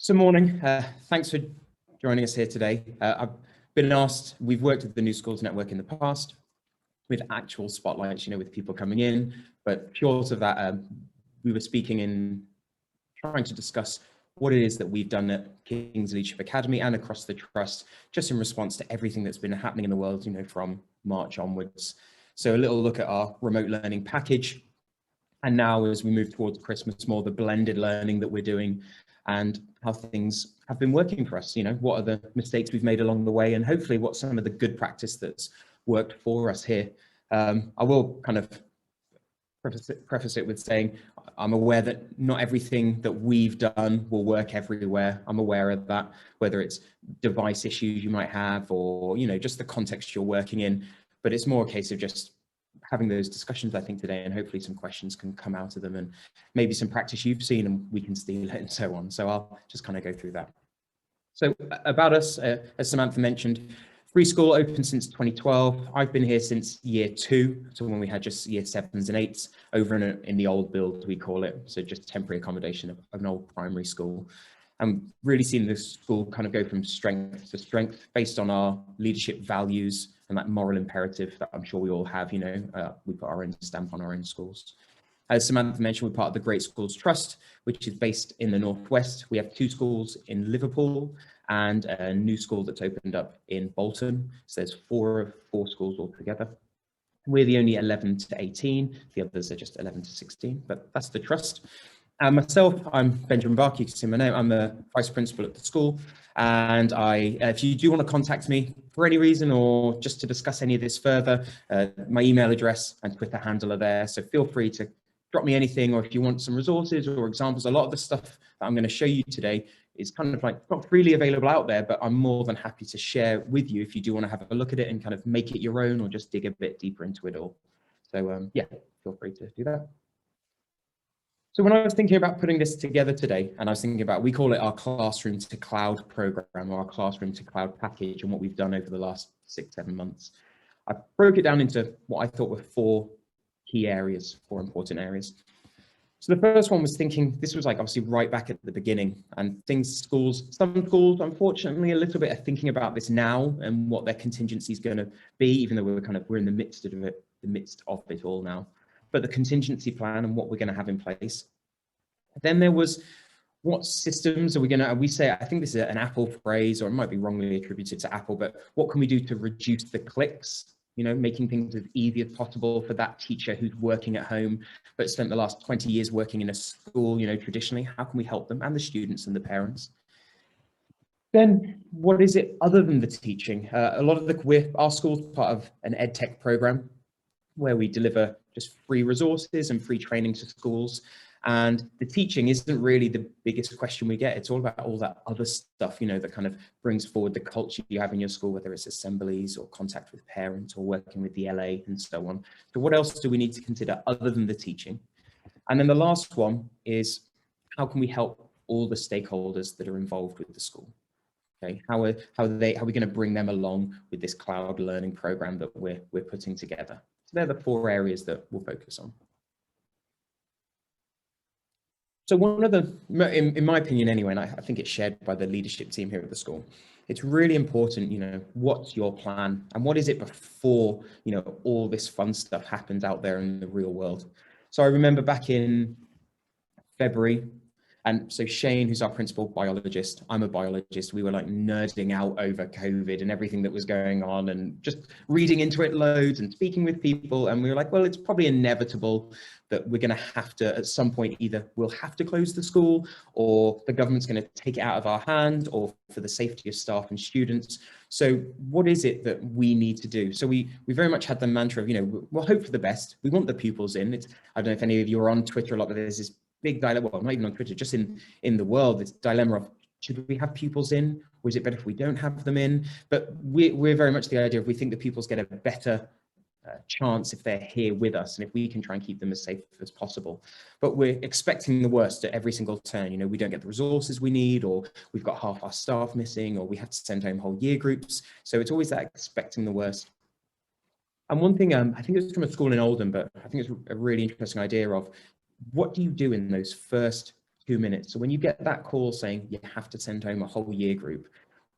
So morning, thanks for joining us here today. I've been asked, we've worked with the New Schools Network in the past with actual spotlights, with people coming in, but short of that, we were speaking in trying to discuss what it is that we've done at King's Leadership Academy and across the Trust, just in response to everything that's been happening in the world, from March onwards. So a little look at our remote learning package. And now as we move towards Christmas, more the blended learning that we're doing and how things have been working for us. What are the mistakes we've made along the way, and hopefully what's some of the good practice that's worked for us here. I will kind of preface it with saying I'm aware that not everything that we've done will work everywhere. I'm aware of that, whether it's device issues you might have or, just the context you're working in. But it's more a case of just having those discussions, I think, today, and hopefully some questions can come out of them and maybe some practice you've seen and we can steal it and so on. So I'll just kind of go through that. So about us, as Samantha mentioned, free school open since 2012. I've been here since year 2, so when we had just year 7s and 8s over in the old build, we call it, so just temporary accommodation of an old primary school. And really seen this school kind of go from strength to strength based on our leadership values and that moral imperative that I'm sure we all have. We've got our own stamp on our own schools. As Samantha mentioned, we're part of the Great Schools Trust, which is based in the Northwest. We have 2 schools in Liverpool and a new school that's opened up in Bolton. So there's 4 schools altogether. We're the only 11 to 18. The others are just 11 to 16, but that's the trust. Myself, I'm Benjamin Barker, you can see my name. I'm the Vice Principal at the school. And if you do want to contact me for any reason or just to discuss any of this further, my email address and Twitter handle are there. So feel free to drop me anything, or if you want some resources or examples. A lot of the stuff that I'm going to show you today is kind of like not freely available out there, but I'm more than happy to share with you if you do want to have a look at it and kind of make it your own or just dig a bit deeper into it all. So yeah, feel free to do that. So when I was thinking about putting this together today, and I was thinking about, we call it our Classroom to Cloud program or our Classroom to Cloud package, and what we've done over the last 6-7 months, I broke it down into what I thought were 4 key areas, 4 important areas. So the first one was thinking, this was like obviously right back at the beginning, and some schools, unfortunately, a little bit are thinking about this now and what their contingency is going to be, even though we're in the midst of it all now. But the contingency plan and what we're going to have in place. Then there was, what systems are we going to, I think this is an Apple phrase, or it might be wrongly attributed to Apple, but what can we do to reduce the clicks? Making things as easy as possible for that teacher who's working at home, but spent the last 20 years working in a school, traditionally, how can we help them and the students and the parents? Then what is it other than the teaching? A lot of our school's part of an EdTech program where we deliver just free resources and free training to schools. And the teaching isn't really the biggest question we get. It's all about all that other stuff, that kind of brings forward the culture you have in your school, whether it's assemblies or contact with parents or working with the LA and so on. So what else do we need to consider other than the teaching? And then the last one is, how can we help all the stakeholders that are involved with the school? Okay, how are we going to bring them along with this cloud learning program that we're putting together? So they're the 4 areas that we'll focus on. So one of the, in my opinion anyway, and I think it's shared by the leadership team here at the school, it's really important, what's your plan and what is it before, all this fun stuff happens out there in the real world. So I remember back in February, and so Shane, who's our principal biologist, I'm a biologist, we were like nerding out over COVID and everything that was going on and just reading into it loads and speaking with people. And we were like, well, it's probably inevitable that we're going to have to, at some point, either we'll have to close the school or the government's going to take it out of our hands, or for the safety of staff and students. So what is it that we need to do? So we very much had the mantra of, we'll hope for the best. We want the pupils in. I don't know if any of you are on Twitter a lot, but there's this big dilemma, well, not even on Twitter, just in the world, this dilemma of, should we have pupils in, or is it better if we don't have them in? But we're very much the idea of, we think the pupils get a better chance if they're here with us, and if we can try and keep them as safe as possible. But we're expecting the worst at every single turn. We don't get the resources we need, or we've got half our staff missing, or we have to send home whole year groups. So it's always that expecting the worst. And one thing, I think it was from a school in Oldham, but I think it's a really interesting idea of, what do you do in those first 2 minutes. So when you get that call saying you have to send home a whole year group,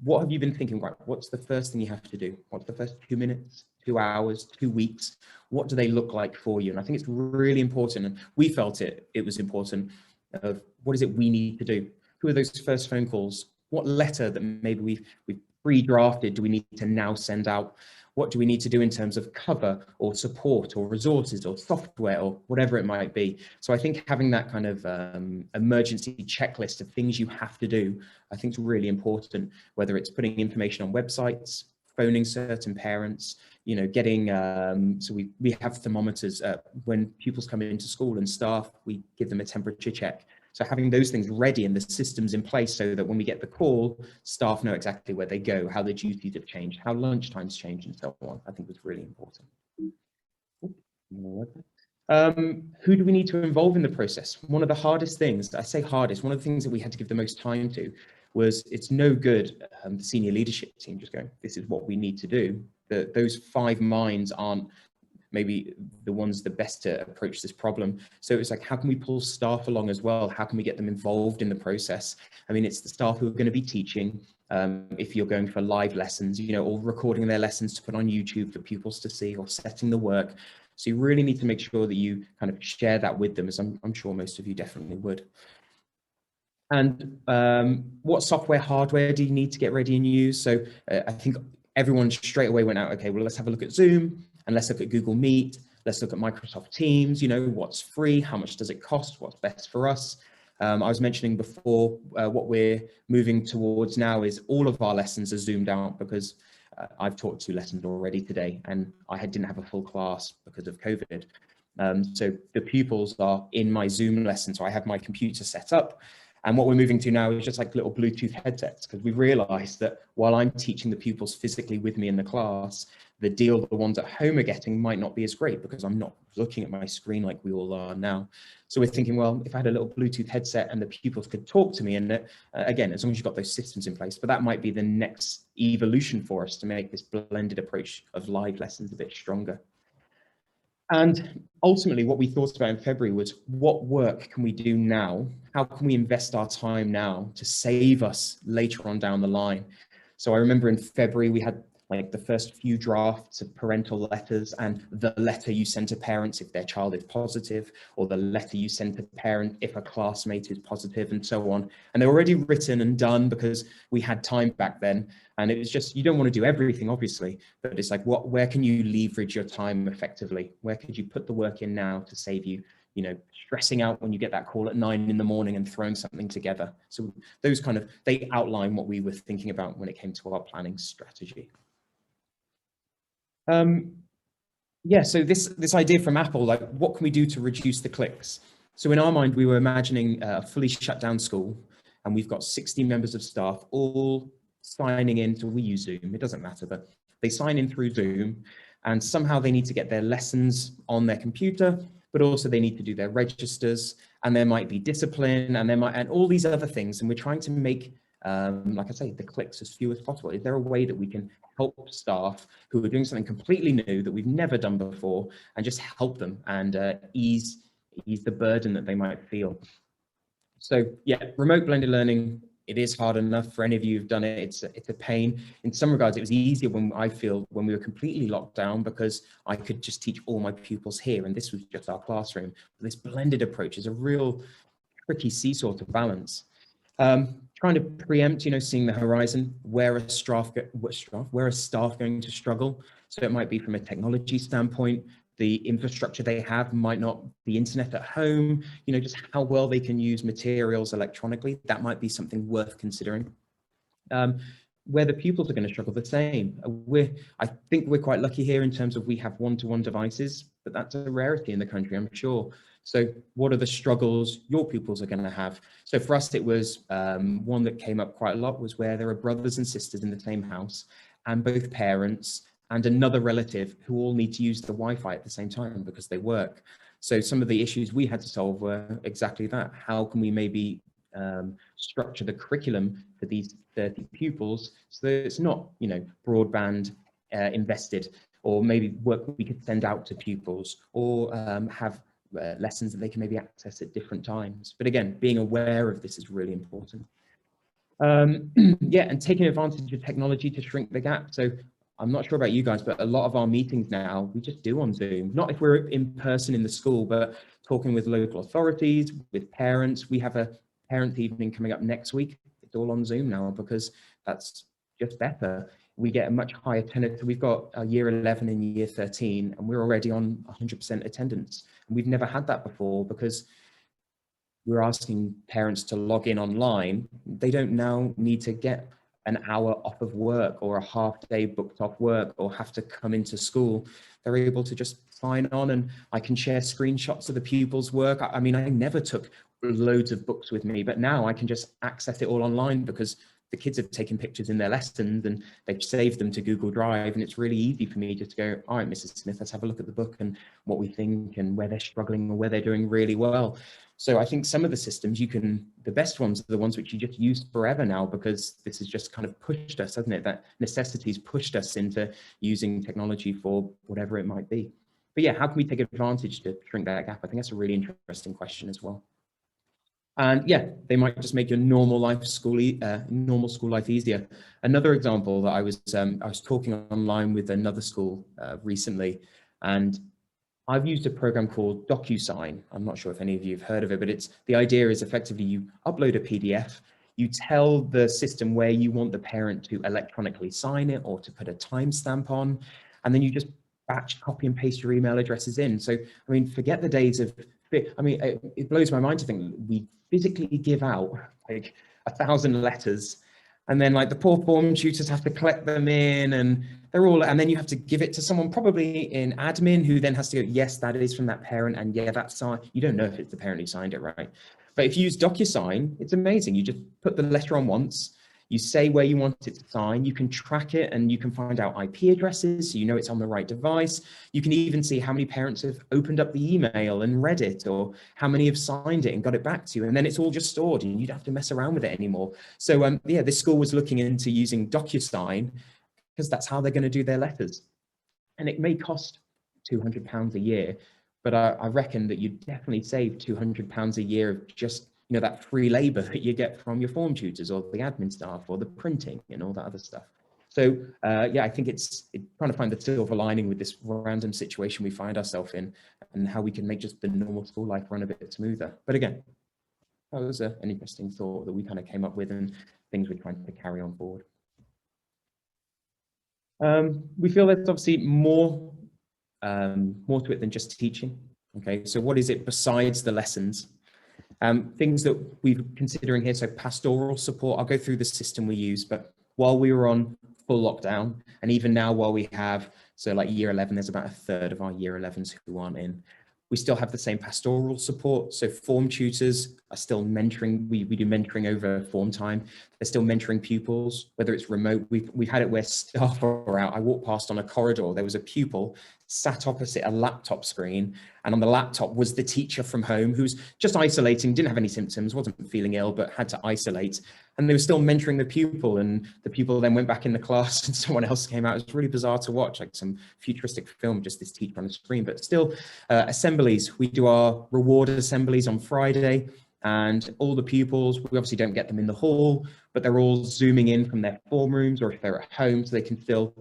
what have you been thinking, right? What's the first thing you have to do? What's the first 2 minutes, 2 hours, 2 weeks? What do they look like for you? And I think it's really important, and we felt it was important, of what is it we need to do? Who are those first phone calls? What letter that maybe we've pre-drafted do we need to now send out? What do we need to do in terms of cover or support or resources or software or whatever it might be? So I think having that kind of emergency checklist of things you have to do, I think is really important, whether it's putting information on websites, phoning certain parents, you know, getting, so we have thermometers when pupils come into school, and staff, we give them a temperature check. So having those things ready and the systems in place so that when we get the call, staff know exactly where they go, how the duties have changed, how lunchtimes change, and so on, I think was really important. Who do we need to involve in the process? One of the hardest things, I say hardest, one of the things that we had to give the most time to was, it's no good the senior leadership team just going, this is what we need to do. Those 5 minds aren't maybe the ones the best to approach this problem. So it's like, how can we pull staff along as well? How can we get them involved in the process? I mean, it's the staff who are going to be teaching. If you're going for live lessons, you know, or recording their lessons to put on YouTube for pupils to see, or setting the work. So you really need to make sure that you kind of share that with them, as I'm sure most of you definitely would. And what software, hardware do you need to get ready and use? So I think everyone straight away went out, okay, well, let's have a look at Zoom, and let's look at Google Meet. Let's look at Microsoft Teams, you know, what's free, how much does it cost, what's best for us. I was mentioning before, what we're moving towards now is all of our lessons are Zoomed out, because I've taught 2 lessons already today, and I didn't have a full class because of COVID. So the pupils are in my Zoom lesson, so I have my computer set up. And what we're moving to now is just like little Bluetooth headsets, because we realized that while I'm teaching the pupils physically with me in the class, the ones at home are getting might not be as great, because I'm not looking at my screen like we all are now. So we're thinking, well, if I had a little Bluetooth headset and the pupils could talk to me, and again, as long as you've got those systems in place, but that might be the next evolution for us to make this blended approach of live lessons a bit stronger. And ultimately, what we thought about in February was, what work can we do now? How can we invest our time now to save us later on down the line? So I remember in February, we had like the first few drafts of parental letters, and the letter you send to parents if their child is positive, or the letter you send to parent if a classmate is positive, and so on. And they're already written and done because we had time back then. And it was just, you don't want to do everything, obviously, but it's like, where can you leverage your time effectively? Where could you put the work in now to save you, you know, stressing out when you get that call at 9 in the morning and throwing something together? So those kind of, they outline what we were thinking about when it came to our planning strategy. Yeah, so this idea from Apple, like, what can we do to reduce the clicks? So in our mind, we were imagining a fully shut down school, and we've got 60 members of staff all signing in to, we use Zoom, it doesn't matter, but they sign in through Zoom, and somehow they need to get their lessons on their computer, but also they need to do their registers, and there might be discipline, and all these other things. And we're trying to make, like I say, the clicks as few as possible. Is there a way that we can help staff who are doing something completely new that we've never done before, and just help them and ease the burden that they might feel? So yeah, remote blended learning, it is hard enough. For any of you who've done it, it's a pain. In some regards, it was easier when we were completely locked down, because I could just teach all my pupils here, and this was just our classroom. But this blended approach is a real tricky seesaw to balance. Trying to preempt, you know, seeing the horizon, where are staff going to struggle? So it might be from a technology standpoint, the infrastructure they have might not be internet at home, you know, just how well they can use materials electronically. That might be something worth considering. Where the pupils are going to struggle, the same. I think we're quite lucky here in terms of we have one-to-one devices, but that's a rarity in the country, I'm sure. So what are the struggles your pupils are going to have? So for us, it was one that came up quite a lot, was where there are brothers and sisters in the same house, and both parents and another relative who all need to use the Wi-Fi at the same time because they work. So some of the issues we had to solve were exactly that. How can we maybe structure the curriculum for these 30 pupils so that it's not, you know, broadband invested, or maybe work we could send out to pupils, or have lessons that they can maybe access at different times. But again, being aware of this is really important. Yeah, and taking advantage of technology to shrink the gap. So I'm not sure about you guys, but a lot of our meetings now, we just do on Zoom. Not if we're in person in the school, but talking with local authorities, with parents. We have a parent evening coming up next week. It's all on Zoom now because that's just better. We get a much higher attendance. We've got year 11 and year 13, and we're already on 100% attendance. And we've never had that before because we're asking parents to log in online. They don't now need to get an hour off of work or a half day booked off work or have to come into school. They're able to just sign on, and I can share screenshots of the pupils' work. I mean, I never took loads of books with me, but now I can just access it all online because the kids have taken pictures in their lessons and they've saved them to Google Drive. And it's really easy for me just to go, all right, Mrs. Smith, let's have a look at the book and what we think and where they're struggling or where they're doing really well. So I think some of the systems the best ones are the ones which you just use forever now, because this has just kind of pushed us, hasn't it? That necessity's pushed us into using technology for whatever it might be. But yeah, how can we take advantage to shrink that gap? I think that's a really interesting question as well. And yeah, they might just make your normal school life easier. Another example that I was talking online with another school recently, and I've used a program called DocuSign. I'm not sure if any of you have heard of it, but the idea is effectively you upload a PDF, you tell the system where you want the parent to electronically sign it or to put a timestamp on, and then you just batch copy and paste your email addresses in. So, I mean, forget the days of, I mean, it blows my mind to think we physically give out like 1,000 letters, and then like the poor form tutors have to collect them in, and and then you have to give it to someone probably in admin who then has to go, yes, that is from that parent, and yeah, that's signed. You don't know if it's the parent who signed it, right? But if you use DocuSign, it's amazing. You just put the letter on once, you say where you want it to sign, you can track it, and you can find out IP addresses, so you know it's on the right device. You can even see how many parents have opened up the email and read it, or how many have signed it and got it back to you. And then it's all just stored and you don't have to mess around with it anymore. So yeah, this school was looking into using DocuSign because that's how they're going to do their letters. And it may cost £200 a year, but I reckon that you definitely save £200 a year of just that free labor that you get from your form tutors or the admin staff or the printing and all that other stuff. So yeah, I think it's trying to find the silver lining with this random situation we find ourselves in, and how we can make just the normal school life run a bit smoother. But again, that was an interesting thought that we kind of came up with, and things we're trying to carry on board. We feel there's obviously more to it than just teaching. Okay, so what is it besides the lessons? Things that we're considering here, so pastoral support. I'll go through the system we use, but while we were on full lockdown, and even now while we have, so like year 11, there's about a third of our year 11s who aren't in. We still have the same pastoral support. So form tutors are still mentoring. We do mentoring over form time. They're still mentoring pupils, whether it's remote. We've had it where staff are out. I walked past on a corridor. There was a pupil sat opposite a laptop screen, and on the laptop was the teacher from home who's just isolating, didn't have any symptoms, wasn't feeling ill, but had to isolate. And they were still mentoring the pupil, and the pupil then went back in the class and someone else came out. It was really bizarre to watch, like some futuristic film, just this teacher on the screen. But still, assemblies. We do our reward assemblies on Friday, and all the pupils, we obviously don't get them in the hall, but they're all zooming in from their form rooms, or if they're at home, so they can still,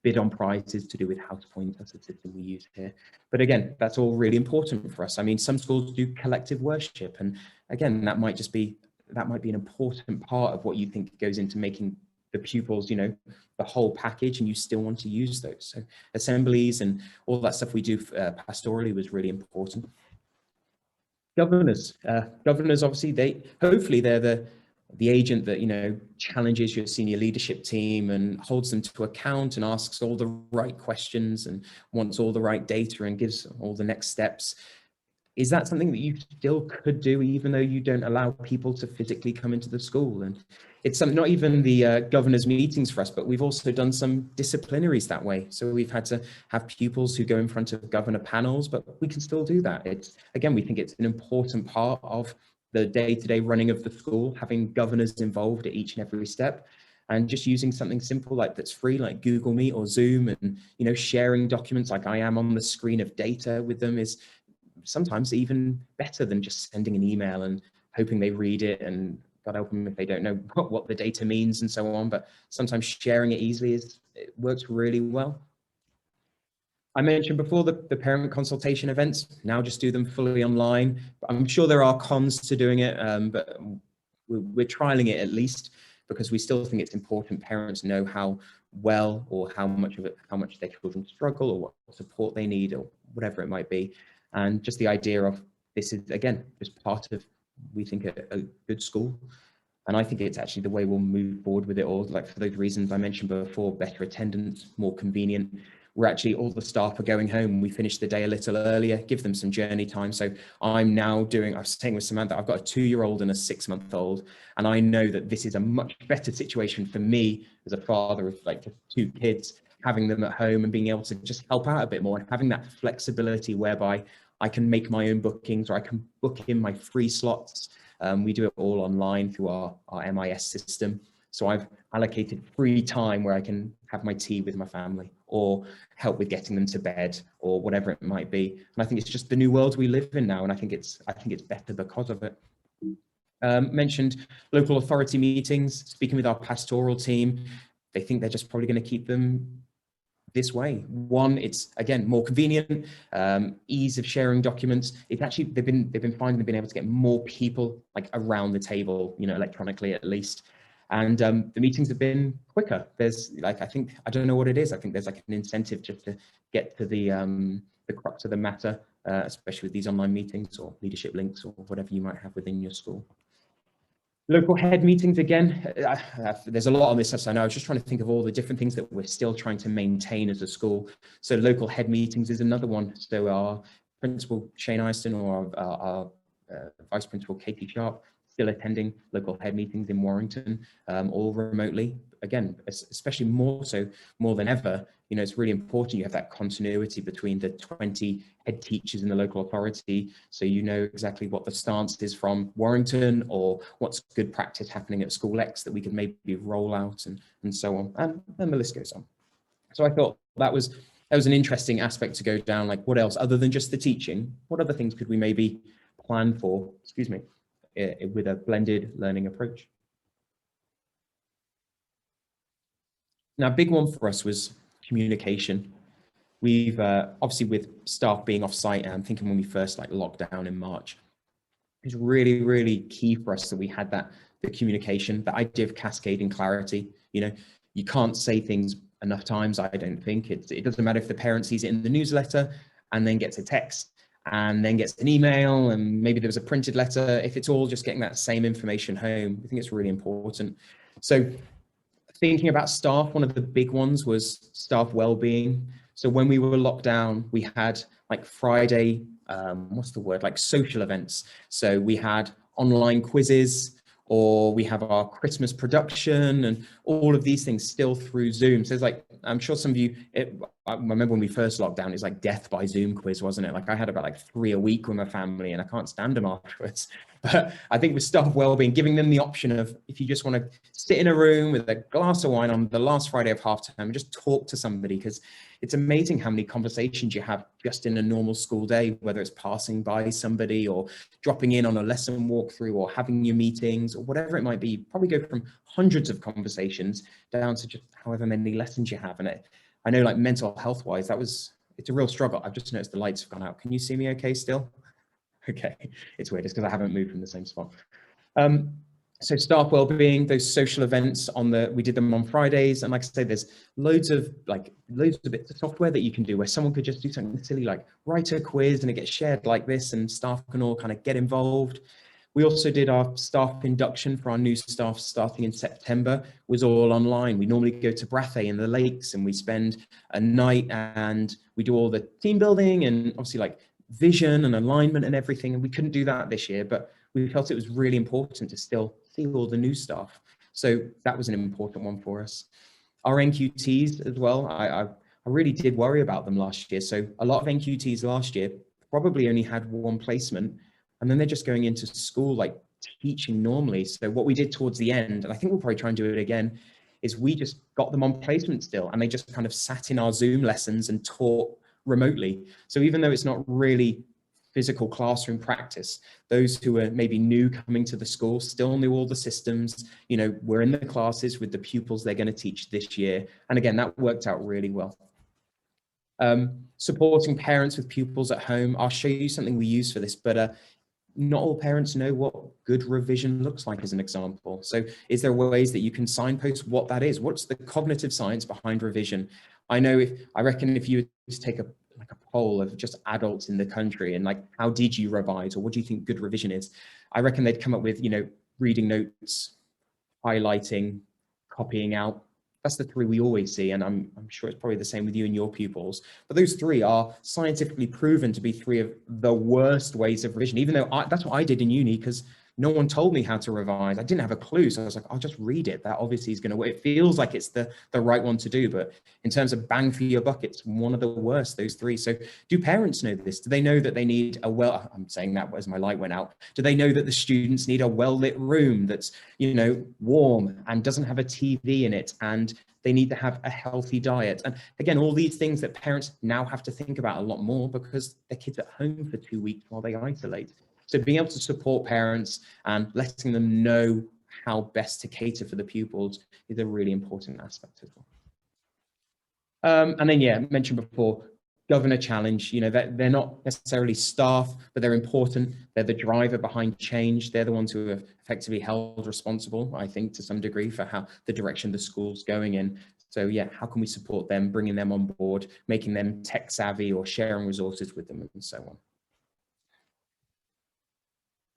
bid on prizes to do with House Point. That's the system we use here. But again, that's all really important for us. I mean, some schools do collective worship, and again, that might be an important part of what you think goes into making the pupils, the whole package, and you still want to use those. So assemblies and all that stuff we do pastorally was really important. Governors, obviously, they're the agent that challenges your senior leadership team and holds them to account and asks all the right questions and wants all the right data and gives all the next steps. Is that something that you still could do even though you don't allow people to physically come into the school? And it's not even the governors' meetings for us, but we've also done some disciplinaries that way. So we've had to have pupils who go in front of governor panels, but we can still do that. Again, we think it's an important part of the day-to-day running of the school, having governors involved at each and every step, and just using something simple that's free, like Google Meet or Zoom, and sharing documents like I am on the screen of data with them is sometimes even better than just sending an email and hoping they read it, and God help them if they don't know what the data means and so on. But sometimes sharing it easily it works really well. I mentioned before the parent consultation events, now just do them fully online. I'm sure there are cons to doing it, but we're trialing it at least, because we still think it's important parents know how well or how much their children struggle, or what support they need, or whatever it might be. And just the idea of this is, again, just part of, we think, a good school. And I think it's actually the way we'll move forward with it all. Like, for those reasons I mentioned before, better attendance, more convenient. We're actually, all the staff are going home. We finish the day a little earlier, give them some journey time. So I'm now I was saying with Samantha, I've got a 2-year-old and a 6-month-old. And I know that this is a much better situation for me as a father of like 2 kids, having them at home and being able to just help out a bit more, and having that flexibility whereby I can make my own bookings, or I can book in my free slots. We do it all online through our MIS system. So I've allocated free time where I can have my tea with my family, or help with getting them to bed, or whatever it might be. And I think it's just the new world we live in now, and I think it's better because of it. Mentioned local authority meetings. Speaking with our pastoral team, they think they're just probably going to keep them this way. One, it's again more convenient, ease of sharing documents. It's actually, they've been finding they've been able to get more people like around the table, electronically at least. And the meetings have been quicker. There's like, I don't know what it is. I think there's like an incentive just to get to the crux of the matter, especially with these online meetings or leadership links or whatever you might have within your school. Local head meetings, again, there's a lot on this, so I know I was just trying to think of all the different things that we're still trying to maintain as a school. So local head meetings is another one. So our principal, Shane Eiston, or our vice principal, Katie Sharp, still attending local head meetings in Warrington, all remotely. Again, especially more than ever, it's really important you have that continuity between the 20 head teachers in the local authority, so you know exactly what the stance is from Warrington, or what's good practice happening at School X that we could maybe roll out, and so on, and then the list goes on. So I thought that was an interesting aspect to go down, like what else other than just the teaching, what other things could we maybe plan for, with a blended learning approach. Now, a big one for us was communication. We've obviously, with staff being off site, and I'm thinking when we first locked down in March, it's really, really key for us that we had the communication, the idea of cascading clarity. You can't say things enough times. I don't think it doesn't matter if the parent sees it in the newsletter and then gets a text and then gets an email, and maybe there was a printed letter. If it's all just getting that same information home, I think it's really important. So thinking about staff, one of the big ones was staff well-being. So when we were locked down, we had Friday, social events. So we had online quizzes, or we have our Christmas production, and all of these things still through Zoom. So it's I'm sure some of you, I remember when we first locked down, it's like death by Zoom quiz, wasn't it? I had about 3 a week with my family, and I can't stand them afterwards. But I think with staff wellbeing, giving them the option of, if you just want to sit in a room with a glass of wine on the last Friday of half term and just talk to somebody, because it's amazing how many conversations you have just in a normal school day, whether it's passing by somebody or dropping in on a lesson walkthrough or having your meetings or whatever it might be. You probably go from hundreds of conversations down to just however many lessons you have. And I know mental health wise, it's a real struggle. I've just noticed the lights have gone out. Can you see me okay still? Okay, it's weird. It's because I haven't moved from the same spot. So staff wellbeing, those social events we did them on Fridays, and like I say, there's loads of bits of software that you can do where someone could just do something silly like write a quiz, and it gets shared like this, and staff can all kind of get involved. We also did our staff induction for our new staff starting in September, was all online. We normally go to Brathay in the lakes, and we spend a night and we do all the team building and obviously vision and alignment and everything. And we couldn't do that this year, but we felt it was really important to still see all the new staff. So that was an important one for us. Our NQTs as well, I really did worry about them last year. So a lot of NQTs last year probably only had 1 placement, and then they're just going into school teaching normally. So what we did towards the end, and I think we'll probably try and do it again, is we just got them on placement still, and they just kind of sat in our Zoom lessons and taught remotely. So even though it's not really physical classroom practice. Those who are maybe new coming to the school still knew all the systems, you know, we're in the classes with the pupils they're going to teach this year. And again, that worked out really well. Supporting parents with pupils at home. I'll show you something we use for this, but not all parents know what good revision looks like, as an example. So is there ways that you can signpost what that is? What's the cognitive science behind revision? I reckon if you were to take a poll of just adults in the country and like, how did you revise, or what do you think good revision is? I reckon they'd come up with, you know, reading notes, highlighting, copying out. That's the three we always see, and I'm sure it's probably the same with you and your pupils. But those three are scientifically proven to be three of the worst ways of revision, even though that's what I did in uni, because no one told me how to revise. I didn't have a clue. So I was like, I'll just read it. That obviously is going to work. It feels like it's the right one to do. But in terms of bang for your buck, it's one of the worst, those three. So do parents know this? Do they know that they need I'm saying that as my light went out. Do they know that the students need a well-lit room that's, you know, warm and doesn't have a TV in it, and they need to have a healthy diet? And again, all these things that parents now have to think about a lot more because their kids at home for 2 weeks while they isolate. So being able to support parents and letting them know how best to cater for the pupils is a really important aspect as well. And then, yeah, mentioned before, governor challenge, you know, that they're not necessarily staff, but they're important. They're the driver behind change. They're the ones who are effectively held responsible, I think, to some degree, for how the direction the school's going in. So yeah, how can we support them, bringing them on board, making them tech savvy, or sharing resources with them, and so on.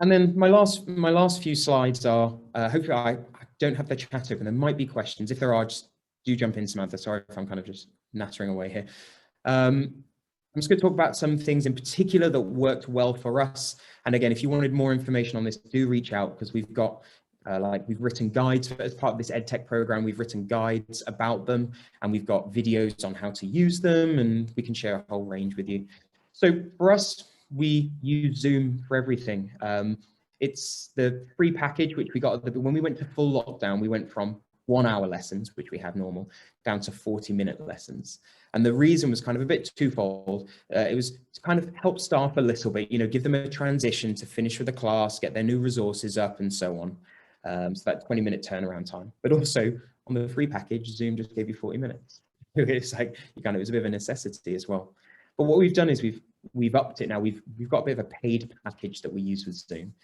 And then my last few slides are, hopefully I don't have the chat open. There might be questions. If there are, just do jump in, Samantha. Sorry if I'm kind of just nattering away here. I'm just going to talk about some things in particular that worked well for us. And again, if you wanted more information on this, do reach out, because we've got, we've written guides as part of this EdTech program. We've written guides about them, and we've got videos on how to use them, and we can share a whole range with you. So for us, we use Zoom for everything. It's the free package, which we got when we went to full lockdown. We went from 1 hour lessons, which we had normal, down to 40-minute lessons. And the reason was kind of a bit twofold. It was to kind of help staff a little bit, you know, give them a transition to finish with the class, get their new resources up, and so on. So that 20-minute turnaround time. But also on the free package, Zoom just gave you 40 minutes. It's like, it was a bit of a necessity as well. But what we've done is we've upped it now. We've got a bit of a paid package that we use with Zoom.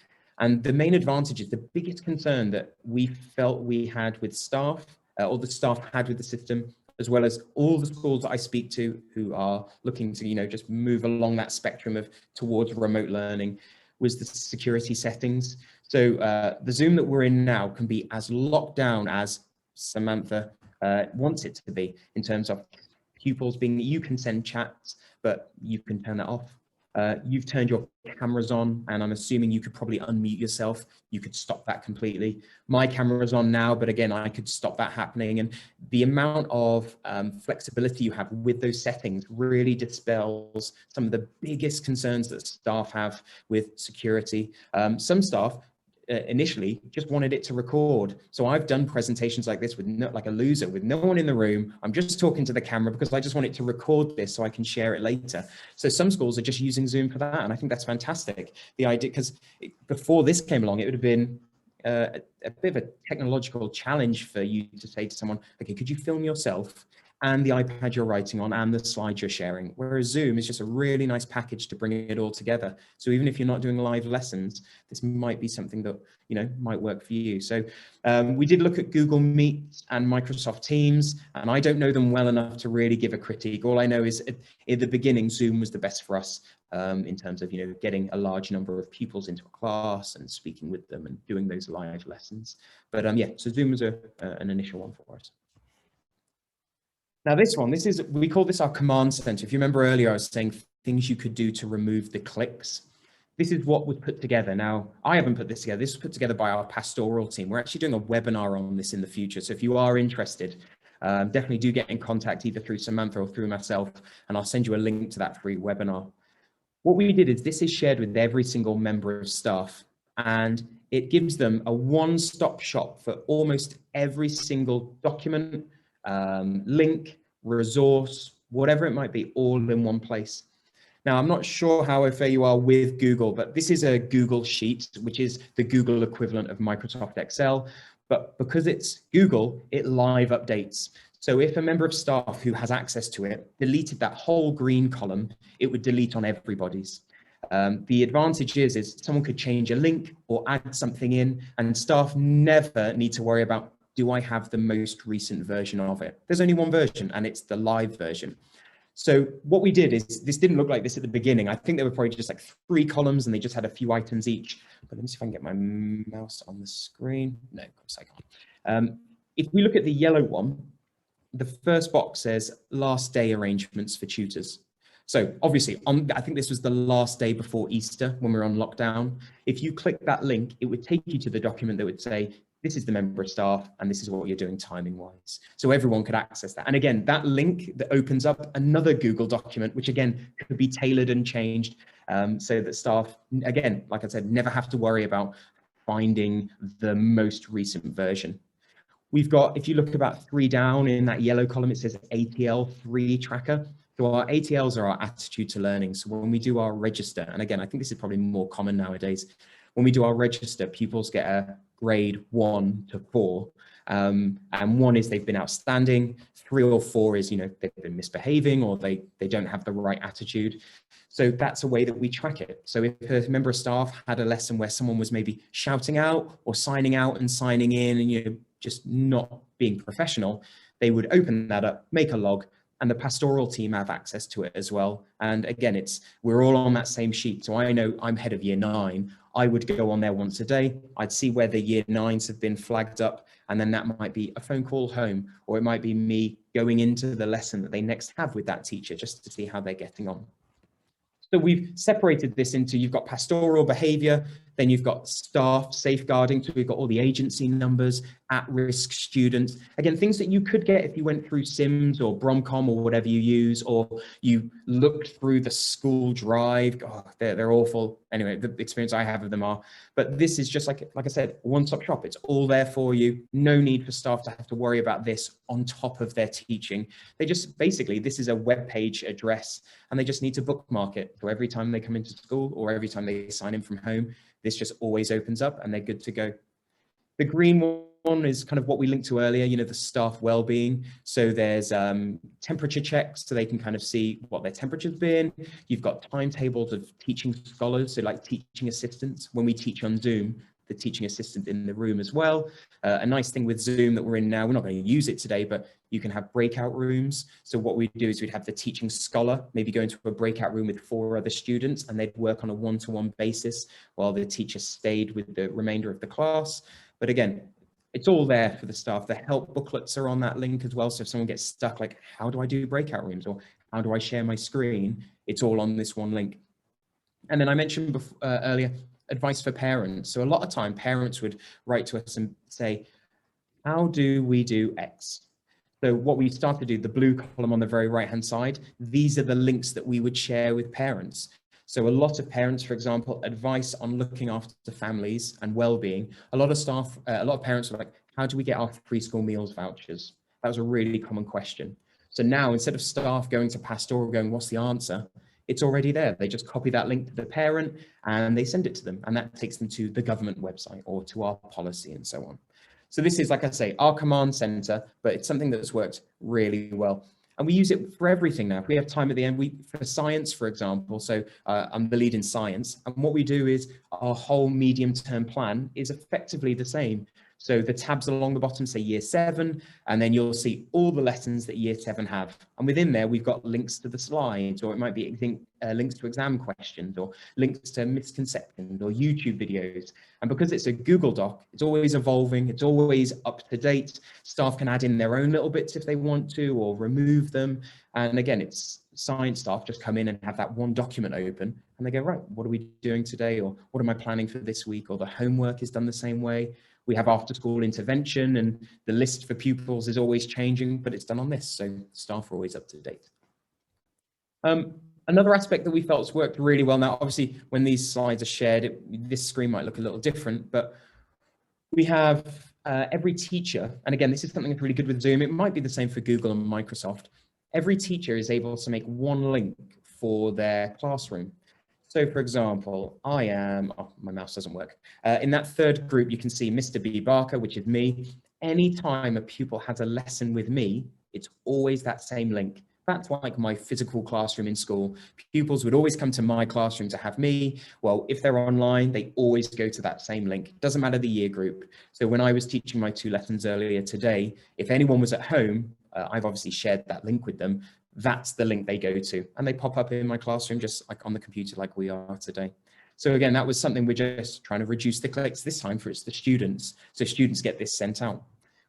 And the main advantage is, the biggest concern that we felt we had with staff, or the staff had with the system, as well as all the schools that I speak to who are looking to, you know, just move along that spectrum towards remote learning, was the security settings. So the Zoom that we're in now can be as locked down as Samantha wants it to be, in terms of pupils being, you can send chats, but you can turn that off. You've turned your cameras on, and I'm assuming you could probably unmute yourself. You could stop that completely. My camera's on now, but again, I could stop that happening. And the amount of flexibility you have with those settings really dispels some of the biggest concerns that staff have with security. Some staff initially just wanted it to record. So I've done presentations like this with like a loser, with no one in the room. I'm just talking to the camera because I just want it to record this so I can share it later. So some schools are just using Zoom for that, and I think that's fantastic. The idea, because before this came along, it would have been a bit of a technological challenge for you to say to someone, okay, could you film yourself and the iPad you're writing on and the slides you're sharing? Whereas Zoom is just a really nice package to bring it all together. So even if you're not doing live lessons, this might be something that, you know, might work for you. So we did look at Google Meet and Microsoft Teams, and I don't know them well enough to really give a critique. All I know is at the beginning, Zoom was the best for us in terms of, you know, getting a large number of pupils into a class and speaking with them and doing those live lessons. But yeah, so Zoom was an initial one for us. Now we call this our command center. If you remember earlier, I was saying things you could do to remove the clicks. This is what was put together. Now, I haven't put this together. This was put together by our pastoral team. We're actually doing a webinar on this in the future. So if you are interested, definitely do get in contact either through Samantha or through myself, and I'll send you a link to that free webinar. What we did is this is shared with every single member of staff, and it gives them a one-stop shop for almost every single document, link, resource, whatever it might be, all in one place. Now, I'm not sure how familiar you are with Google, but this is a Google Sheet, which is the Google equivalent of Microsoft Excel. But because it's Google, it live updates. So if a member of staff who has access to it deleted that whole green column, it would delete on everybody's. The advantage is someone could change a link or add something in, and staff never need to worry about, do I have the most recent version of it? There's only one version, and it's the live version. So what we did is, this didn't look like this at the beginning. I think there were probably just like 3 columns and they just had a few items each. But let me see if I can get my mouse on the screen. No, of course I can't. If we look at the yellow one, the first box says last day arrangements for tutors. So obviously, I think this was the last day before Easter when we were on lockdown. If you click that link, it would take you to the document that would say, this is the member of staff and this is what you're doing timing wise. So everyone could access that. And again, that link that opens up another Google document, which again could be tailored and changed so that staff, again, like I said, never have to worry about finding the most recent version. We've got, if you look about 3 down in that yellow column, it says ATL 3 tracker. So our ATLs are our attitude to learning. So when we do our register, and again, I think this is probably more common nowadays, when we do our register, pupils get a grade 1 to 4. And 1 is they've been outstanding, 3 or 4 is, you know, they've been misbehaving or they don't have the right attitude. So that's a way that we track it. So if a member of staff had a lesson where someone was maybe shouting out or signing out and signing in and, you know, just not being professional, they would open that up, make a log, and the pastoral team have access to it as well. And again, we're all on that same sheet. So I know I'm head of year 9. I would go on there once a day. I'd see where the year 9s have been flagged up. And then that might be a phone call home, or it might be me going into the lesson that they next have with that teacher just to see how they're getting on. So we've separated this into, you've got pastoral behavior, then you've got staff safeguarding, so we've got all the agency numbers, at-risk students. Again, things that you could get if you went through Sims or Bromcom or whatever you use, or you looked through the school drive. Oh, they're awful. Anyway, the experience I have of them are, but this is just like I said, one-stop shop. It's all there for you. No need for staff to have to worry about this on top of their teaching. They just, basically, this is a web page address and they just need to bookmark it. So every time they come into school or every time they sign in from home, this just always opens up and they're good to go. The green one is kind of what we linked to earlier, you know, the staff well-being. So there's temperature checks, so they can kind of see what their temperature's been. You've got timetables of teaching scholars, so like teaching assistants. When we teach on Zoom, the teaching assistant in the room as well. A nice thing with Zoom that we're in now, we're not going to use it today, but you can have breakout rooms. So what we do is we'd have the teaching scholar maybe go into a breakout room with 4 other students and they'd work on a one-to-one basis while the teacher stayed with the remainder of the class. But again, it's all there for the staff. The help booklets are on that link as well. So if someone gets stuck, like, how do I do breakout rooms or how do I share my screen? It's all on this one link. And then I mentioned before, earlier, advice for parents. So a lot of time parents would write to us and say, how do we do X? So what we start to do, the blue column on the very right-hand side, these are the links that we would share with parents. So a lot of parents, for example, advice on looking after families and well-being. A lot of parents are like, how do we get our free school meals vouchers? That was a really common question. So now instead of staff going to pastoral going, what's the answer? It's already there. They just copy that link to the parent and they send it to them. And that takes them to the government website or to our policy and so on. So this is, like I say, our command center, but it's something that's worked really well. And we use it for everything now. If we have time at the end, for science, for example, so I'm the lead in science. And what we do is our whole medium-term plan is effectively the same. So the tabs along the bottom say year 7, and then you'll see all the lessons that year 7 have. And within there, we've got links to the slides, or it might be links to exam questions, or links to misconceptions, or YouTube videos. And because it's a Google Doc, it's always evolving, it's always up to date. Staff can add in their own little bits if they want to, or remove them. And again, it's science staff just come in and have that one document open, and they go, right, what are we doing today? Or what am I planning for this week? Or the homework is done the same way. We have after school intervention and the list for pupils is always changing, but it's done on this. So staff are always up to date. Another aspect that we felt has worked really well. Now, obviously, when these slides are shared, this screen might look a little different, but we have every teacher. And again, this is something that's really good with Zoom. It might be the same for Google and Microsoft. Every teacher is able to make one link for their classroom. So for example, I am, oh, my mouse doesn't work. In that third group, you can see Mr. B. Barker, which is me. Anytime a pupil has a lesson with me, it's always that same link. That's like my physical classroom in school. Pupils would always come to my classroom to have me. Well, if they're online, they always go to that same link. It doesn't matter the year group. So when I was teaching my 2 lessons earlier today, if anyone was at home, I've obviously shared that link with them. That's the link they go to, and they pop up in my classroom just like on the computer like we are today. So again, that was something we're just trying to reduce the clicks. This time for it's the students, so students get this sent out.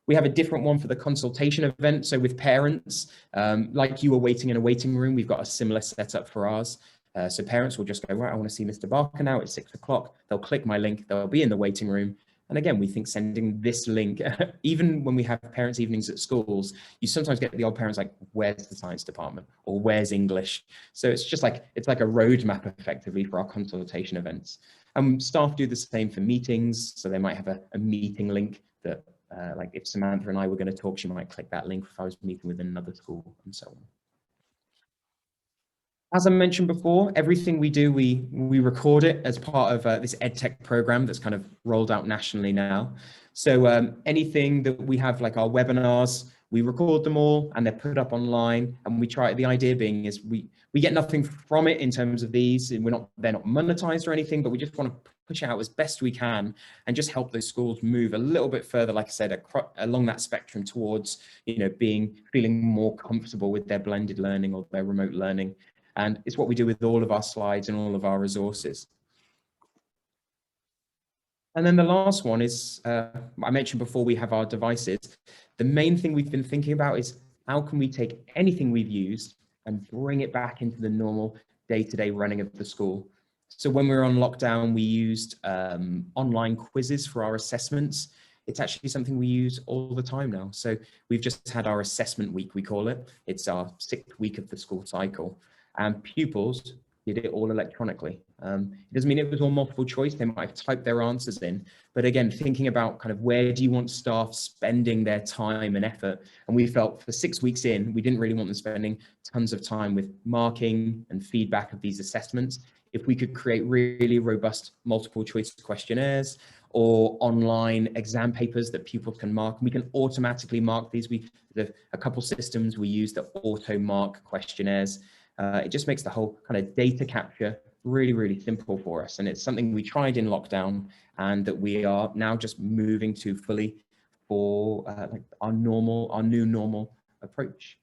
We have a different one for the consultation event. So with parents, like you were waiting in a waiting room, we've got a similar setup for ours. So parents will just go, right, I want to see Mr. Barker now at 6 o'clock. They'll click my link, they'll be in the waiting room. And again, we think sending this link, even when we have parents' evenings at schools, you sometimes get the old parents like, where's the science department? Or where's English? So it's just like, it's like a roadmap effectively for our consultation events. Staff do the same for meetings. So they might have a meeting link that, like if Samantha and I were going to talk, she might click that link if I was meeting with another school and so on. As I mentioned before, everything we do, we record it as part of this EdTech program that's kind of rolled out nationally now. So anything that we have, like our webinars, we record them all and they're put up online, and we try, the idea being is we get nothing from it in terms of these, and they're not monetized or anything, but we just want to push it out as best we can and just help those schools move a little bit further, like I said, along that spectrum towards, feeling more comfortable with their blended learning or their remote learning. And it's what we do with all of our slides and all of our resources. And then the last one is, I mentioned before, we have our devices. The main thing we've been thinking about is how can we take anything we've used and bring it back into the normal day-to-day running of the school. So when we were on lockdown, we used online quizzes for our assessments. It's actually something we use all the time now. So we've just had our assessment week, we call it. It's our 6th week of the school cycle. And pupils did it all electronically. It doesn't mean it was all multiple choice. They might have typed their answers in. But again, thinking about kind of where do you want staff spending their time and effort? And we felt for 6 weeks in, we didn't really want them spending tons of time with marking and feedback of these assessments. If we could create really robust multiple choice questionnaires or online exam papers that pupils can mark, we can automatically mark these. There's a couple systems we use that auto mark questionnaires. It just makes the whole kind of data capture really, really simple for us. And it's something we tried in lockdown and that we are now just moving to fully for like our new normal approach.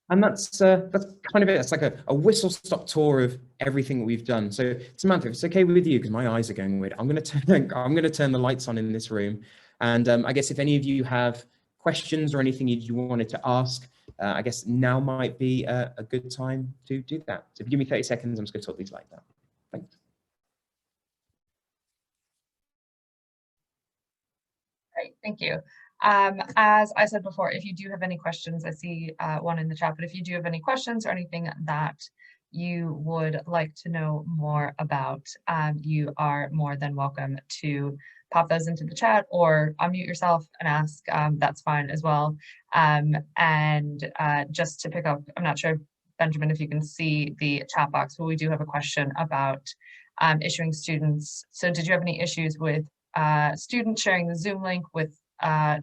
And that's kind of it. It's like a whistle-stop tour of everything that we've done. So Samantha, if it's okay with you, because my eyes are going weird, I'm going to turn the lights on in this room. And I guess if any of you have questions or anything you wanted to ask, I guess now might be a good time to do that. So if you give me 30 seconds, I'm just going to sort these lights out. Thanks. Great, thank you. As I said before, if you do have any questions, I see one in the chat, but if you do have any questions or anything that you would like to know more about, you are more than welcome to pop those into the chat or unmute yourself and ask. That's fine as well. And just to pick up, I'm not sure, Benjamin, if you can see the chat box, but we do have a question about issuing students. So did you have any issues with students sharing the Zoom link with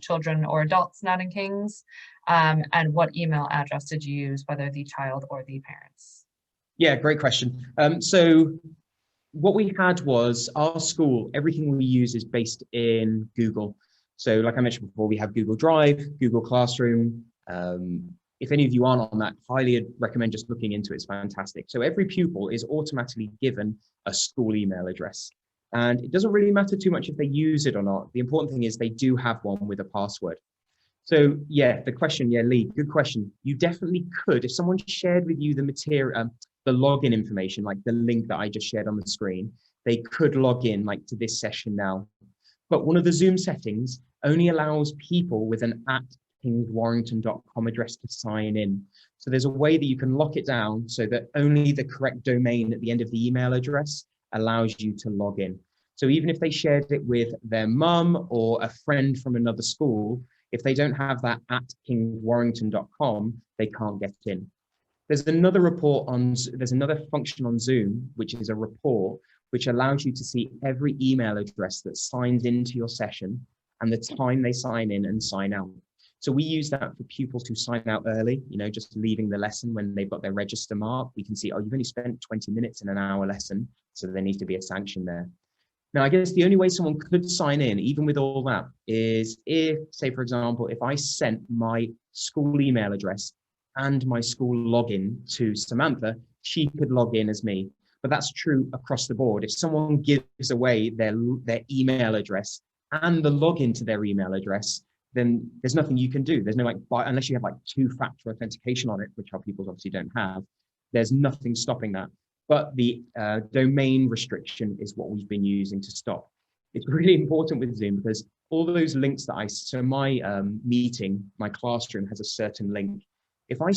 children or adults not in Kings? And what email address did you use, whether the child or the parents? Yeah, great question. So what we had was our school, everything we use is based in Google. So like I mentioned before, we have Google Drive, Google Classroom. If any of you aren't on that, highly recommend just looking into it. It's fantastic. So every pupil is automatically given a school email address. And it doesn't really matter too much if they use it or not. The important thing is they do have one with a password. So yeah, the question, yeah, Lee, good question. You definitely could, if someone shared with you the material, the login information, like the link that I just shared on the screen, they could log in like to this session now. But one of the Zoom settings only allows people with an @kingswarrington.com address to sign in. So there's a way that you can lock it down so that only the correct domain at the end of the email address allows you to log in. So even if they shared it with their mum or a friend from another school, if they don't have that @kingswarrington.com, they can't get in. There's another there's another function on Zoom, which is a report, which allows you to see every email address that signs into your session and the time they sign in and sign out. So we use that for pupils who sign out early, just leaving the lesson when they've got their register mark. We can see, oh, you've only spent 20 minutes in an hour lesson, so there needs to be a sanction there. Now, I guess the only way someone could sign in, even with all that, is if, say, for example, if I sent my school email address and my school login to Samantha, she could log in as me. But that's true across the board. If someone gives away their email address and the login to their email address, then there's nothing you can do. There's no unless you have like two-factor authentication on it, which our pupils obviously don't have, there's nothing stopping that. But the domain restriction is what we've been using to stop. It's really important with Zoom because all those links that so my meeting, my classroom has a certain link. If I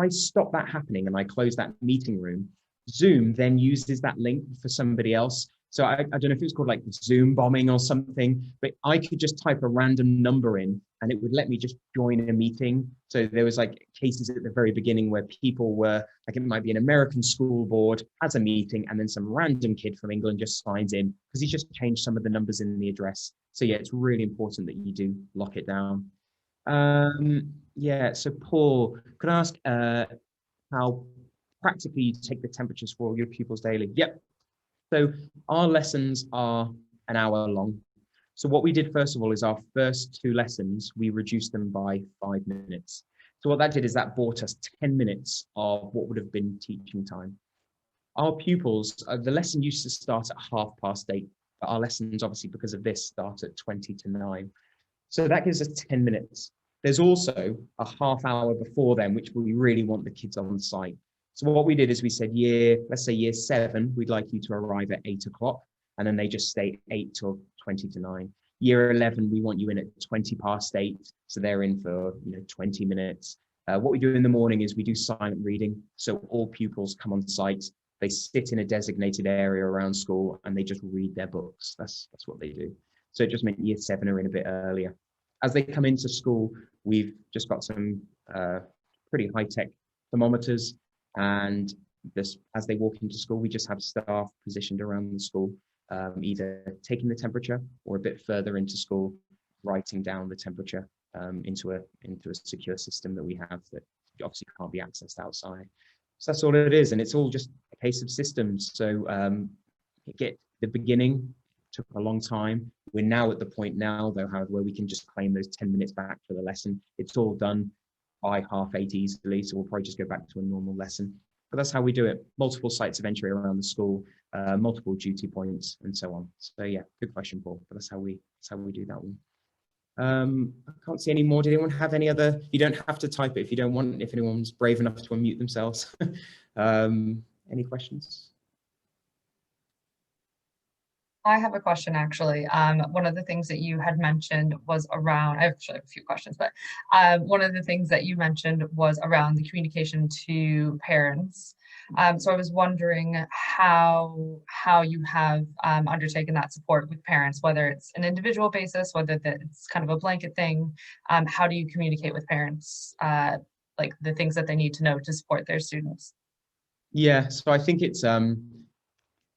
stop that happening and I close that meeting room, Zoom then uses that link for somebody else. So I don't know if it's called like Zoom bombing or something, but I could just type a random number in and it would let me just join a meeting. So there was like cases at the very beginning where people were like, it might be an American school board has a meeting and then some random kid from England just signs in because he's just changed some of the numbers in the address. So yeah, it's really important that you do lock it down. Yeah, so Paul, could I ask how practically you take the temperatures for all your pupils daily? Yep. So our lessons are an hour long. So what we did first of all is our first 2 lessons, we reduced them by 5 minutes. So what that did is that bought us 10 minutes of what would have been teaching time. Our pupils, the lesson used to start at 8:30, but our lessons obviously because of this start at 20 to 9. So that gives us 10 minutes. There's also a half hour before then, which we really want the kids on site. So what we did is we said let's say year 7, we'd like you to arrive at 8 o'clock, and then they just stay 8 till 20 to 9. Year 11, we want you in at 8:20, so they're in for 20 minutes. What we do in the morning is we do silent reading. So all pupils come on site, they sit in a designated area around school, and they just read their books. That's what they do. So it just meant year 7 are in a bit earlier. As they come into school, we've just got some pretty high-tech thermometers. And as they walk into school, we just have staff positioned around the school, either taking the temperature or a bit further into school, writing down the temperature into a secure system that we have that obviously can't be accessed outside. So that's all it is, and it's all just a case of systems. So the beginning took a long time. We're now at the point now, though, however, where we can just claim those 10 minutes back for the lesson. It's all done by 8:30 easily, so we'll probably just go back to a normal lesson. But that's how we do it. Multiple sites of entry around the school, multiple duty points, and so on. So yeah, good question, Paul. But that's how we do that one. I can't see any more. Did anyone have any other? You don't have to type it if you don't want. If anyone's brave enough to unmute themselves. Any questions? I have a question actually. One of the things that you had mentioned was around, I actually have a few questions, but one of the things that you mentioned was around the communication to parents. So I was wondering how you have undertaken that support with parents, whether it's an individual basis, whether it's kind of a blanket thing. How do you communicate with parents, like the things that they need to know to support their students? Yeah, so I think it's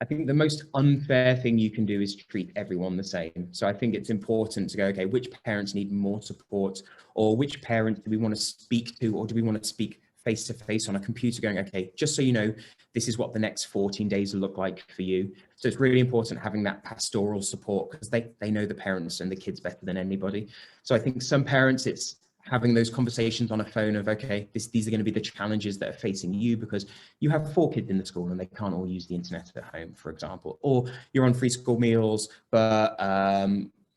I think the most unfair thing you can do is treat everyone the same. So I think it's important to go, okay, which parents need more support, or which parents do we want to speak to, or do we want to speak face to face on a computer going, okay, just so you know, this is what the next 14 days will look like for you. So it's really important having that pastoral support because they know the parents and the kids better than anybody. So I think some parents, it's having those conversations on a phone of, okay, these are going to be the challenges that are facing you because you have 4 kids in the school and they can't all use the internet at home, for example, or you're on free school meals, but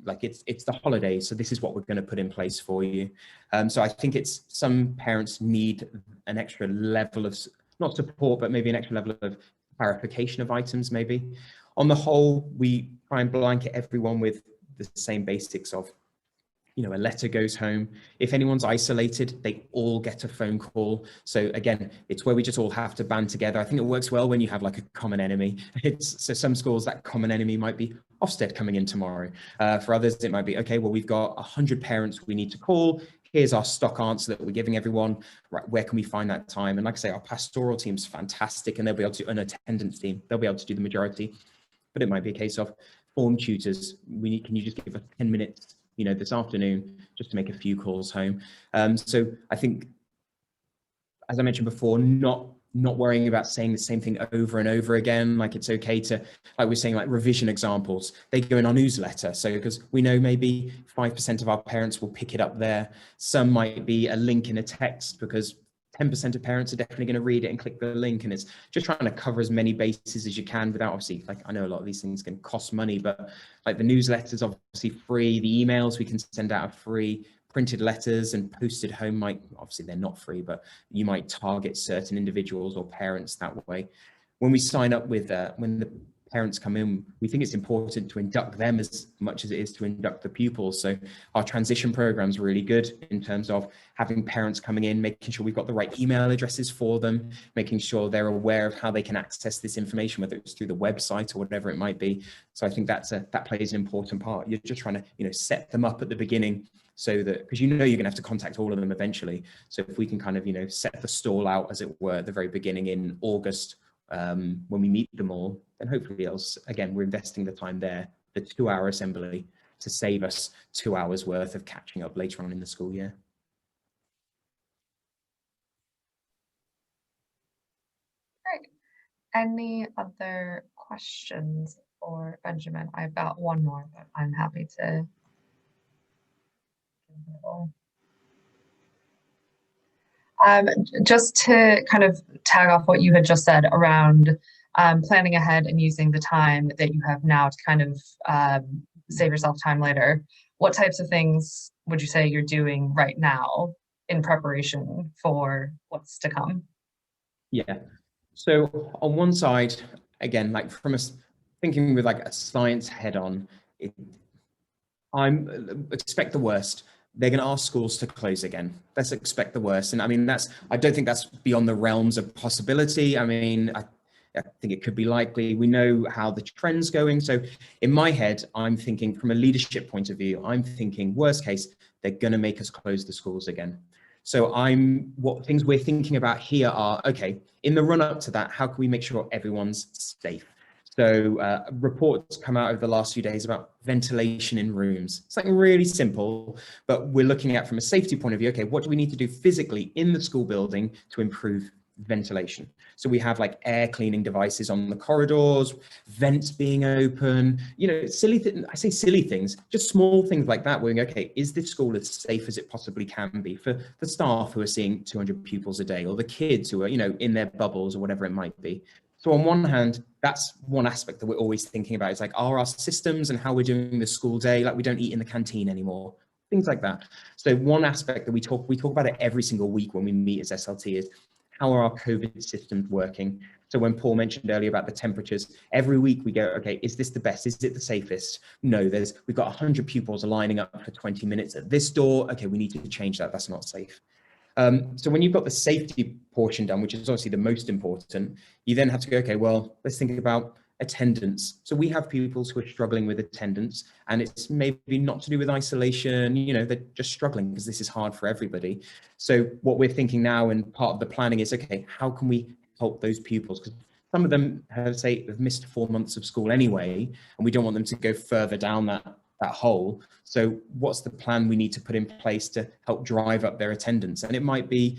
like it's the holidays. So this is what we're going to put in place for you. So I think it's some parents need an extra level of, not support, but maybe an extra level of clarification of items maybe. On the whole, we try and blanket everyone with the same basics of you know, a letter goes home. If anyone's isolated, they all get a phone call. So again, it's where we just all have to band together. I think it works well when you have like a common enemy. So some schools, that common enemy might be Ofsted coming in tomorrow. For others, it might be, okay, well, we've got 100 parents we need to call. Here's our stock answer that we're giving everyone. Right, where can we find that time? And like I say, our pastoral team's fantastic, and they'll be able to, an attendance team, they'll be able to do the majority. But it might be a case of form tutors. Can you just give us 10 minutes, you know, this afternoon, just to make a few calls home. So I think, as I mentioned before, not worrying about saying the same thing over and over again. Like, it's okay to, like we're saying, like revision examples, they go in our newsletter. So because we know maybe 5% of our parents will pick it up there. Some might be a link in a text, because 10% of parents are definitely going to read it and click the link. And it's just trying to cover as many bases as you can without, obviously, like, I know a lot of these things can cost money, but like the newsletter's obviously free. The emails we can send out are free. Printed letters and posted home might, obviously they're not free, but you might target certain individuals or parents that way. When we sign up with, when the parents come in, we think it's important to induct them as much as it is to induct the pupils. So our transition program is really good in terms of having parents coming in, making sure we've got the right email addresses for them, making sure they're aware of how they can access this information, whether it's through the website or whatever it might be. So I think that plays an important part. You're just trying to, you know, set them up at the beginning, so that, because you know you're going to have to contact all of them eventually. So if we can kind of, you know, set the stall out, as it were, at the very beginning in August, when we meet them all, then hopefully else, again, we're investing the time there, the 2-hour assembly, to save us 2 hours worth of catching up later on in the school year. Great. Any other questions for Benjamin? I've got one more, but I'm happy to. Just to kind of tag off what you had just said around planning ahead and using the time that you have now to kind of save yourself time later, what types of things would you say you're doing right now in preparation for what's to come? Yeah. So on one side, again, like from thinking with like a science head on, I'm expect the worst. They're going to ask schools to close again. Let's expect the worst. And I mean, I don't think that's beyond the realms of possibility. I mean, I think it could be likely. We know how the trend's going. So in my head, I'm thinking from a leadership point of view, I'm thinking worst case, they're going to make us close the schools again. So what things we're thinking about here are, okay, in the run up to that, how can we make sure everyone's safe? So reports come out over the last few days about ventilation in rooms. Something really simple, but we're looking at from a safety point of view, okay, what do we need to do physically in the school building to improve ventilation? So we have like air cleaning devices on the corridors, vents being open, you know, I say silly things, just small things like that. We're going, okay, is this school as safe as it possibly can be for the staff who are seeing 200 pupils a day, or the kids who are, you know, in their bubbles or whatever it might be? So on one hand, that's one aspect that we're always thinking about. It's like, are our systems and how we're doing the school day, like we don't eat in the canteen anymore, things like that. So one aspect that we talk about it every single week when we meet as SLT is, how are our COVID systems working? So when Paul mentioned earlier about the temperatures, every week we go, okay, is this the best? Is it the safest? No, we've got 100 pupils lining up for 20 minutes at this door. Okay, we need to change that. That's not safe. So when you've got the safety portion done, which is obviously the most important, you then have to go, okay, well, let's think about attendance. So we have pupils who are struggling with attendance, and it's maybe not to do with isolation, you know, they're just struggling because this is hard for everybody. So what we're thinking now, and part of the planning is, okay, how can we help those pupils? Because some of them have missed 4 months of school anyway, and we don't want them to go further down that hole. So what's the plan we need to put in place to help drive up their attendance? And it might be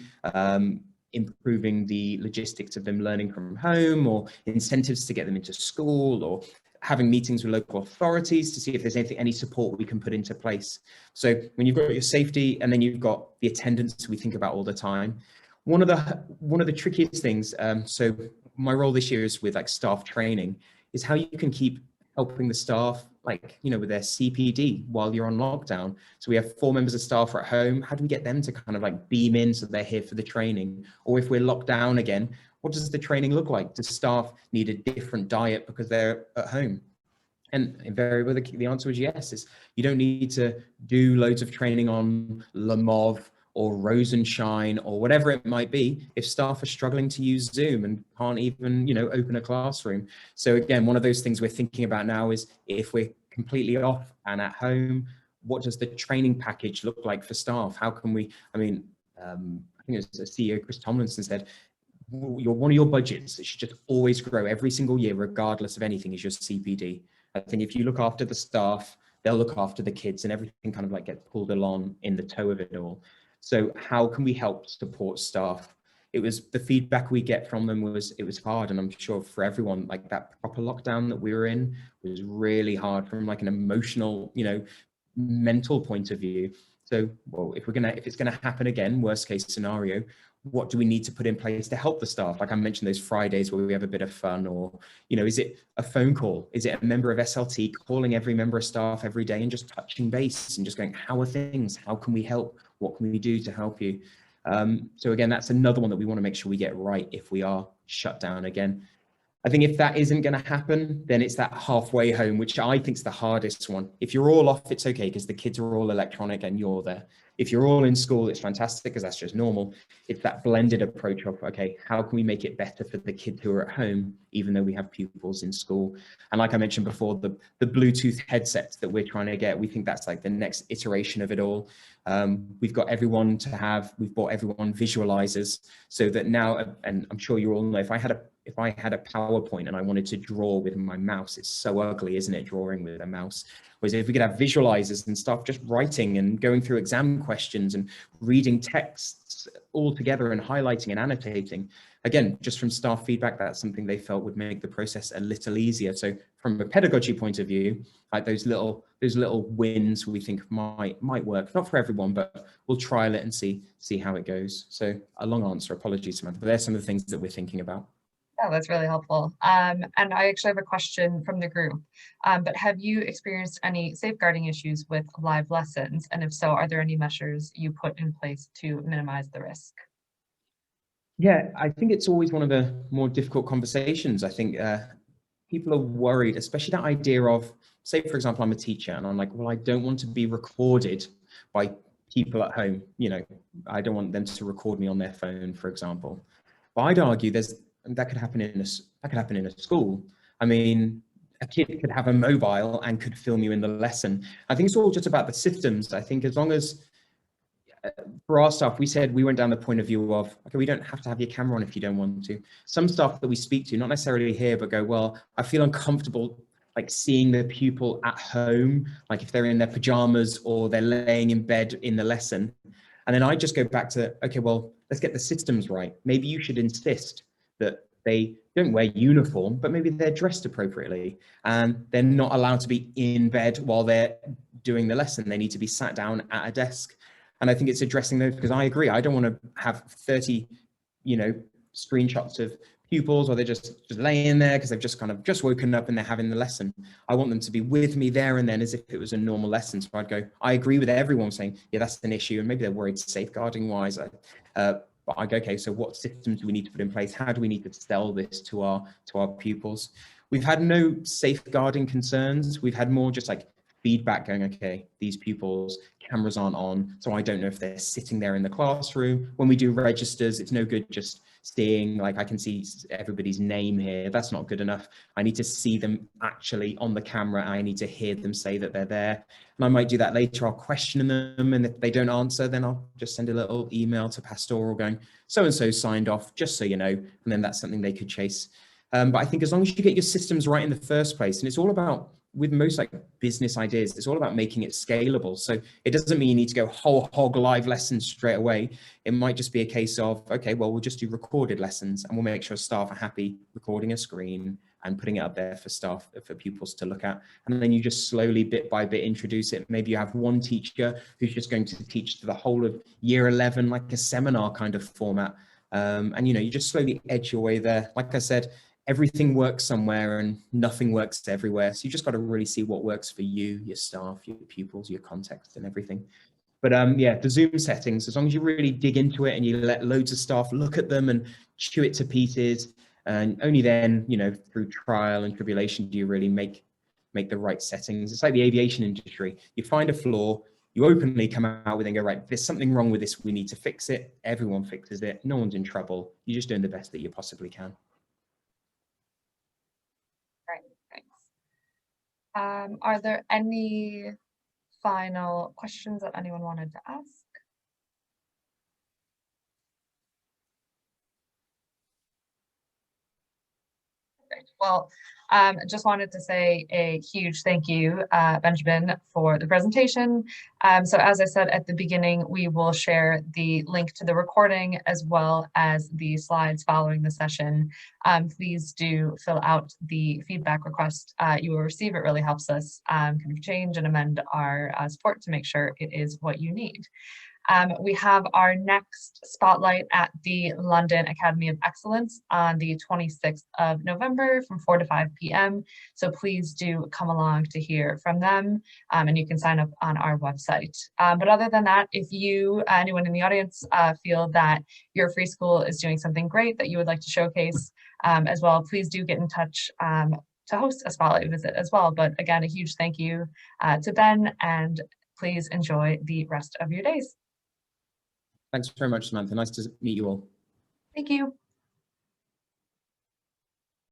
improving the logistics of them learning from home, or incentives to get them into school, or having meetings with local authorities to see if there's any support we can put into place. So when you've got your safety and then you've got the attendance we think about all the time, one of the trickiest things, so my role this year is with like staff training, is how you can keep helping the staff, like, you know, with their CPD while you're on lockdown. So we have 4 members of staff are at home. How do we get them to kind of like beam in so they're here for the training? Or if we're locked down again, what does the training look like? Does staff need a different diet because they're at home? And invariably, the answer was yes. You don't need to do loads of training on Lemov or Rosenshine or whatever it might be if staff are struggling to use Zoom and can't even, open a classroom. So again, one of those things we're thinking about now is if we're completely off and at home, what does the training package look like for staff? How can we, I think it was the CEO, Chris Tomlinson, said, one of your budgets that should just always grow every single year, regardless of anything, is your CPD. I think if you look after the staff, they'll look after the kids, and everything kind of like gets pulled along in the toe of it all. So how can we help support staff? It was the feedback we get from them was it was hard, and I'm sure for everyone, like that proper lockdown that we were in was really hard from like an emotional, mental point of view. So, well, if it's gonna happen again, worst case scenario, what do we need to put in place to help the staff? Like I mentioned, those Fridays where we have a bit of fun, or, is it a phone call? Is it a member of SLT calling every member of staff every day and just touching base and just going, how are things? How can we help? What can we do to help you? So again, that's another one that we want to make sure we get right if we are shut down again. I think if that isn't going to happen, then it's that halfway home, which I think is the hardest one. If you're all off, it's okay because the kids are all electronic and you're there. If you're all in school, it's fantastic because that's just normal. It's that blended approach of, okay, how can we make it better for the kids who are at home, even though we have pupils in school? And like I mentioned before, the Bluetooth headsets that we're trying to get, we think that's like the next iteration of it all. We've bought everyone visualizers so that now, and I'm sure you all know, if I had a PowerPoint and I wanted to draw with my mouse, it's so ugly, isn't it, drawing with a mouse? Whereas if we could have visualizers and stuff, just writing and going through exam questions and reading texts all together and highlighting and annotating, again, just from staff feedback, that's something they felt would make the process a little easier. So from a pedagogy point of view, like those little wins we think might work, not for everyone, but we'll trial it and see how it goes. So a long answer, apologies, Samantha, but there's some of the things that we're thinking about. Oh, that's really helpful. And I actually have a question from the group. But have you experienced any safeguarding issues with live lessons? And if so, are there any measures you put in place to minimize the risk? Yeah, I think it's always one of the more difficult conversations. I think people are worried, especially that idea of, say, for example, I'm a teacher and I'm like, well, I don't want to be recorded by people at home. I don't want them to record me on their phone, for example. But I'd argue that could happen in a school. I mean, a kid could have a mobile and could film you in the lesson. I think it's all just about the systems. I think as long as, for our staff, we went down the point of view of, okay, we don't have to have your camera on if you don't want to. Some staff that we speak to, not necessarily here, but go, well, I feel uncomfortable like seeing the pupil at home, like if they're in their pajamas or they're laying in bed in the lesson. And then I just go back to, okay, well, let's get the systems right. Maybe you should insist that they don't wear uniform, but maybe they're dressed appropriately and they're not allowed to be in bed while they're doing the lesson. They need to be sat down at a desk. And I think it's addressing those, because I agree, I don't want to have 30, screenshots of pupils, or they're just laying there because they've just woken up and they're having the lesson. I want them to be with me there and then as if it was a normal lesson. So I'd go, I agree with everyone saying, yeah, that's an issue. And maybe they're worried safeguarding wise. But I go, okay, so what systems do we need to put in place? How do we need to sell this to our pupils? We've had no safeguarding concerns. We've had more just like feedback going, okay, these pupils, cameras aren't on, so I don't know if they're sitting there in the classroom. When we do registers, it's no good just seeing, like, I can see everybody's name here. That's not good enough. I need to see them actually on the camera. I need to hear them say that they're there. And I might do that later. I'll question them, and if they don't answer, then I'll just send a little email to pastoral going, so-and-so signed off, just so you know, and then that's something they could chase. But I think as long as you get your systems right in the first place, and it's all about, with most like business ideas, it's all about making it scalable. So it doesn't mean you need to go whole hog live lessons straight away. It might just be a case of, okay, well, we'll just do recorded lessons and we'll make sure staff are happy recording a screen and putting it up there for staff, for pupils to look at. And then you just slowly, bit by bit, introduce it. Maybe you have one teacher who's just going to teach to the whole of year 11, like a seminar kind of format. And you just slowly edge your way there. Like I said, everything works somewhere and nothing works everywhere. So you just got to really see what works for you, your staff, your pupils, your context and everything. But yeah, the Zoom settings, as long as you really dig into it and you let loads of staff look at them and chew it to pieces, and only then, through trial and tribulation, do you really make make the right settings. It's like the aviation industry. You find a flaw, you openly come out with it and go, right, there's something wrong with this, we need to fix it. Everyone fixes it, no one's in trouble. You're just doing the best that you possibly can. Right, thanks. Are there any final questions that anyone wanted to ask? Great. Well, just wanted to say a huge thank you, Benjamin, for the presentation. So as I said at the beginning, we will share the link to the recording as well as the slides following the session. Please do fill out the feedback request you will receive. It really helps us kind of change and amend our support to make sure it is what you need. We have our next spotlight at the London Academy of Excellence on the 26th of November from 4 to 5 p.m. So please do come along to hear from them, and you can sign up on our website. But other than that, if you, anyone in the audience, feel that your free school is doing something great that you would like to showcase as well, please do get in touch to host a spotlight visit as well. But again, a huge thank you to Ben, and please enjoy the rest of your days. Thanks very much, Samantha. Nice to meet you all. Thank you.